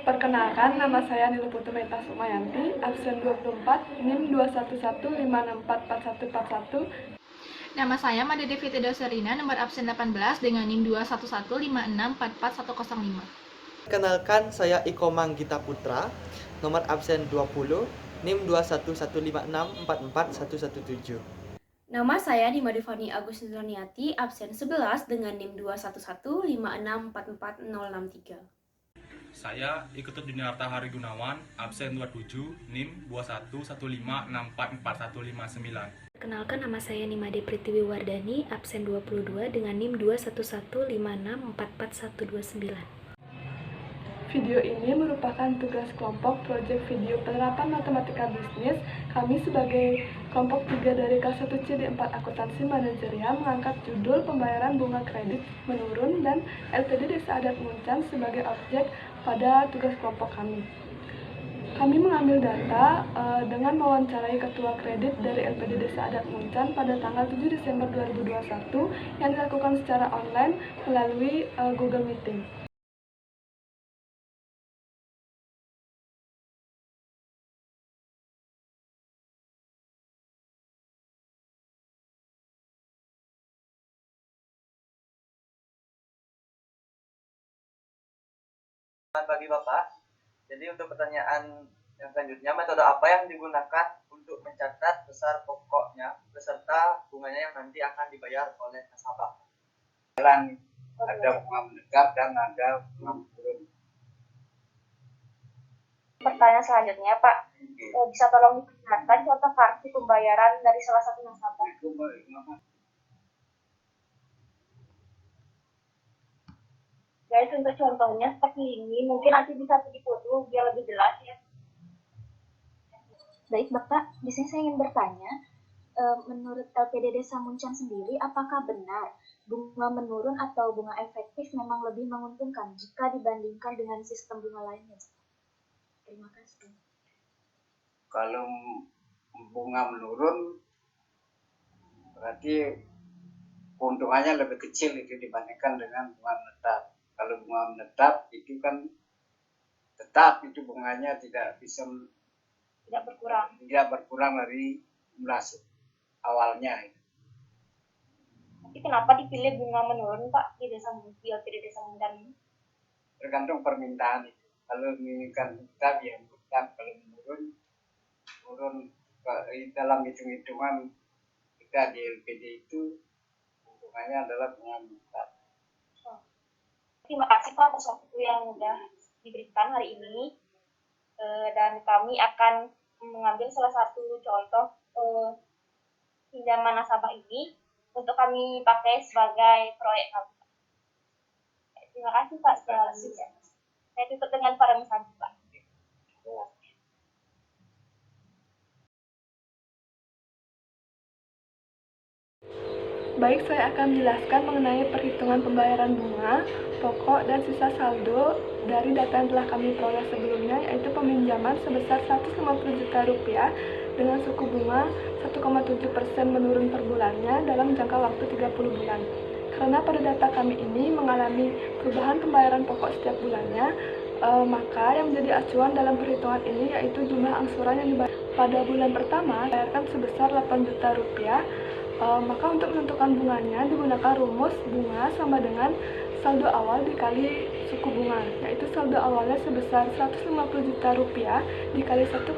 Perkenalkan, nama saya Nilu Putumeta Sumayanti, absen 24, NIM 21156444141. Nama saya Made Deviti Doserina, nomor absen 18 dengan NIM 21156444105. Perkenalkan, saya Iko Manggita Putra, nomor absen 20, NIM 21156444117. Nama saya Dimadivani Agus Nurniati, absen 11 dengan NIM 21156444063. Saya Iketut Dinarta Hari Gunawan, absen 27, NIM 211644159. Perkenalkan, nama saya Nimade Pritiwi Wardani, absen 22 dengan NIM 21156444129. Video ini merupakan tugas kelompok proyek video penerapan matematika bisnis. Kami sebagai kelompok 3 dari kelas 1C di 4 akuntansi manajerial mengangkat judul pembayaran bunga kredit menurun dan LPD Desa Adat Muncan sebagai objek pada tugas kelompok kami. Kami mengambil data dengan mewawancarai ketua kredit dari LPD Desa Adat Muncan pada tanggal 7 Desember 2021 yang dilakukan secara online melalui Google Meeting. Bagi Bapak, jadi untuk pertanyaan yang selanjutnya, metode apa yang digunakan untuk mencatat besar pokoknya beserta bunganya yang nanti akan dibayar oleh nasabah? Ada bunga menetap dan ada bunga menurun. Pertanyaan selanjutnya, Pak, bisa tolong diperlihatkan contoh kartu pembayaran dari salah satu nasabah? Guys, untuk contohnya seperti ini, mungkin nanti bisa difoto biar lebih jelas ya. Baik, Bapak, di sini saya ingin bertanya, menurut LPD Desa Muncan sendiri, apakah benar bunga menurun atau bunga efektif memang lebih menguntungkan jika dibandingkan dengan sistem bunga lainnya? Terima kasih. Kalau bunga menurun, berarti keuntungannya lebih kecil itu dibandingkan dengan bunga menetap. Kalau bunga menetap itu kan tetap itu bunganya tidak berkurang dari jumlah awalnya. Tapi kenapa dipilih bunga menurun, Pak, di LPD Desa Muncan? Tergantung permintaan itu. Kalau menginginkan tetap ya tetap, kalau menurun dalam hitung-hitungan kita di LPD itu keuntungannya adalah bunga menetap. Terima kasih, Pak, atas waktu yang sudah diberikan hari ini. Dan kami akan mengambil salah satu contoh pinjaman nasabah ini untuk kami pakai sebagai proyek kami. Terima kasih, Pak. Saya tutup dengan para misalnya, Pak. Baik, saya akan menjelaskan mengenai perhitungan pembayaran bunga, pokok, dan sisa saldo dari data yang telah kami peroleh sebelumnya, yaitu peminjaman sebesar Rp150 juta dengan suku bunga 1,7% menurun per bulannya dalam jangka waktu 30 bulan. Karena pada data kami ini mengalami perubahan pembayaran pokok setiap bulannya, maka yang menjadi acuan dalam perhitungan ini yaitu jumlah angsuran yang dibayar pada bulan pertama dibayarkan sebesar Rp8 juta. Maka untuk menentukan bunganya digunakan rumus bunga sama dengan saldo awal dikali suku bunga, yaitu saldo awalnya sebesar Rp150 juta dikali 1,7%,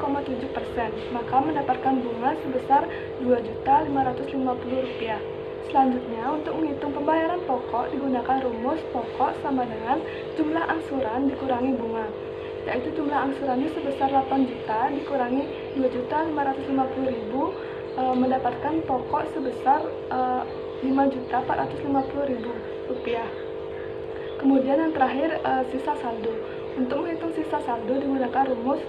maka mendapatkan bunga sebesar Rp2.550.000. Selanjutnya, untuk menghitung pembayaran pokok digunakan rumus pokok sama dengan jumlah angsuran dikurangi bunga, yaitu jumlah angsurannya sebesar 8 juta dikurangi Rp2.550.000, mendapatkan pokok sebesar Rp5.450.000. Kemudian yang terakhir, sisa saldo. Untuk menghitung sisa saldo digunakan rumus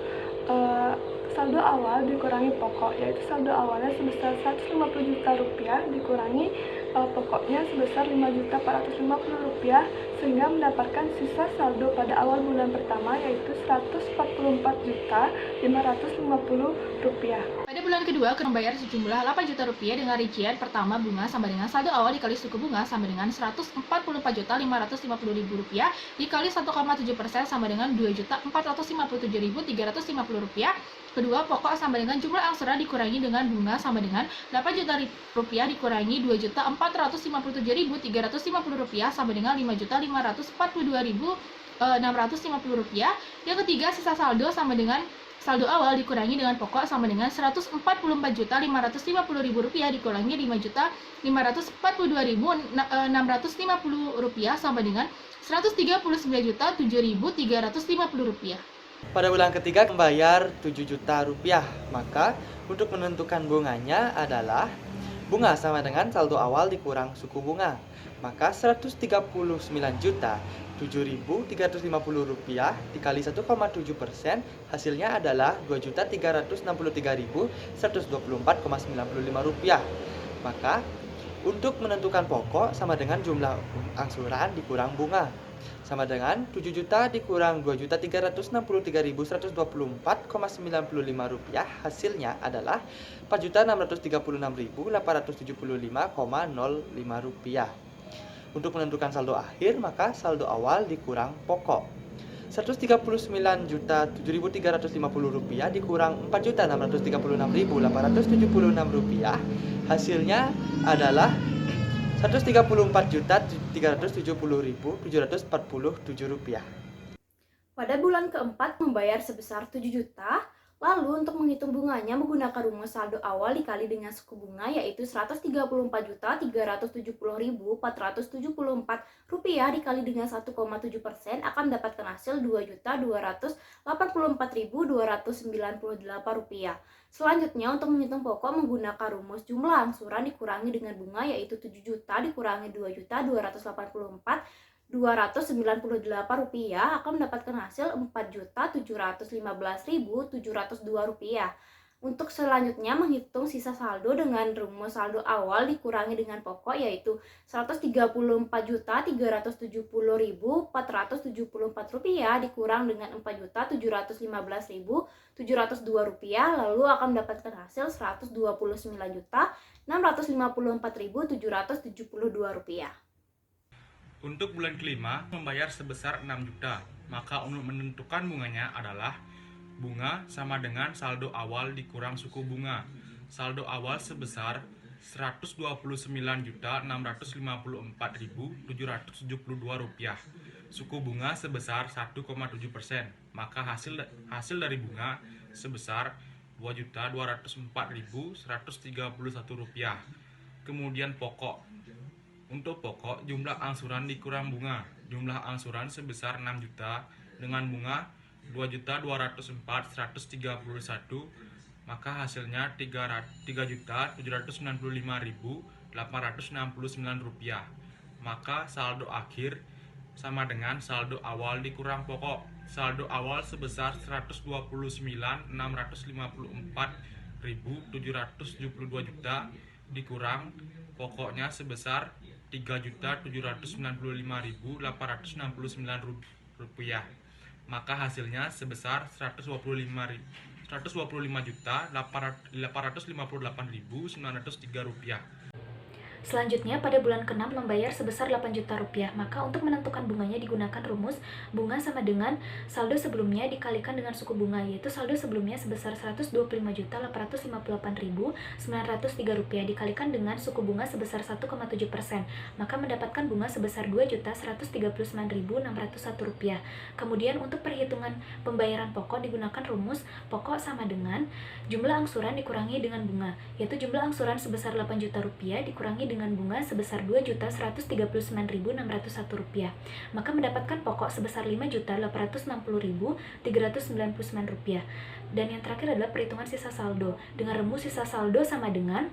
saldo awal dikurangi pokok, yaitu saldo awalnya sebesar Rp150 juta dikurangi pokoknya sebesar Rp5.450.000, sehingga mendapatkan sisa saldo pada awal bulan pertama yaitu Rp144.550.000. Pada bulan kedua akan membayar sejumlah 8 juta rupiah dengan rincian pertama bunga sama dengan saldo awal dikali suku bunga sama dengan 144.550.000 rupiah dikali 1,7% sama dengan 2.457.350 rupiah. Kedua, pokok sama dengan jumlah angsuran dikurangi dengan bunga sama dengan 8 juta rupiah dikurangi 2.457.350 rupiah sama dengan 5.542.650 rupiah. Yang ketiga, sisa saldo sama dengan saldo awal dikurangi dengan pokok sama dengan 144.550.000 rupiah dikurangi 5.542.650 rupiah sama dengan 139.007.350 rupiah. Pada bulan ketiga membayar 7 juta rupiah, maka untuk menentukan bunganya adalah bunga sama dengan saldo awal dikurang suku bunga, maka 139.007.350 rupiah dikali 1,7% hasilnya adalah 2.363.124,95 rupiah. Maka untuk menentukan pokok sama dengan jumlah angsuran dikurang bunga, sama dengan 7 juta dikurang 2.363.124,95 rupiah, hasilnya adalah 4.636.875,05 rupiah. Untuk menentukan saldo akhir, maka saldo awal dikurang pokok 139.007.350 rupiah dikurang 4.636.876 rupiah, hasilnya adalah 134.370.747 rupiah. Pada bulan keempat membayar sebesar 7 juta. Lalu untuk menghitung bunganya menggunakan rumus saldo awal dikali dengan suku bunga yaitu 134.370.474 rupiah dikali dengan 1,7% akan mendapatkan hasil 2.284.298 rupiah. Selanjutnya untuk menghitung pokok menggunakan rumus jumlah angsuran dikurangi dengan bunga yaitu 7 juta dikurangi 2.284.298 rupiah akan mendapatkan hasil 4.715.702 rupiah. Untuk selanjutnya menghitung sisa saldo dengan rumus saldo awal dikurangi dengan pokok yaitu 134.370.474 rupiah dikurang dengan 4.715.702 rupiah, lalu akan mendapatkan hasil 129.654.772 rupiah. Untuk bulan kelima membayar sebesar 6 juta, maka untuk menentukan bunganya adalah bunga sama dengan saldo awal dikurang suku bunga. Saldo awal sebesar 129.654.772 rupiah. Suku bunga sebesar 1,7%, maka hasil dari bunga sebesar 2.204.131 rupiah. Kemudian pokok. Untuk pokok, jumlah angsuran dikurang bunga. Jumlah angsuran sebesar 6 juta dengan bunga 2.204.131, maka hasilnya 3.795.869 rupiah. Maka saldo akhir sama dengan saldo awal dikurang pokok. Saldo awal sebesar 129.654.772 juta dikurang pokoknya sebesar 3.795.869 rupiah. Maka hasilnya sebesar 125.858.903 rupiah. Selanjutnya, pada bulan ke-6 membayar sebesar 8 juta rupiah. Maka untuk menentukan bunganya digunakan rumus bunga sama dengan saldo sebelumnya dikalikan dengan suku bunga, yaitu saldo sebelumnya sebesar 125.858.903 rupiah dikalikan dengan suku bunga sebesar 1,7%, maka mendapatkan bunga sebesar 2.139.601 rupiah. Kemudian untuk perhitungan pembayaran pokok digunakan rumus pokok sama dengan jumlah angsuran dikurangi dengan bunga, yaitu jumlah angsuran sebesar 8 juta rupiah dikurangi dengan bunga sebesar 2.139.601 rupiah, maka mendapatkan pokok sebesar 5.860.399 rupiah. Dan yang terakhir adalah perhitungan sisa saldo dengan rumus sisa saldo sama dengan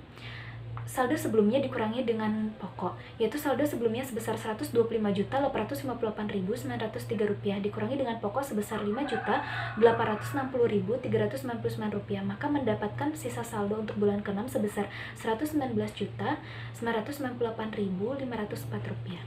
saldo sebelumnya dikurangi dengan pokok, yaitu saldo sebelumnya sebesar 125.858.903 rupiah dikurangi dengan pokok sebesar 5.860.399 rupiah, maka mendapatkan sisa saldo untuk bulan ke-6 sebesar 119.998.504 rupiah.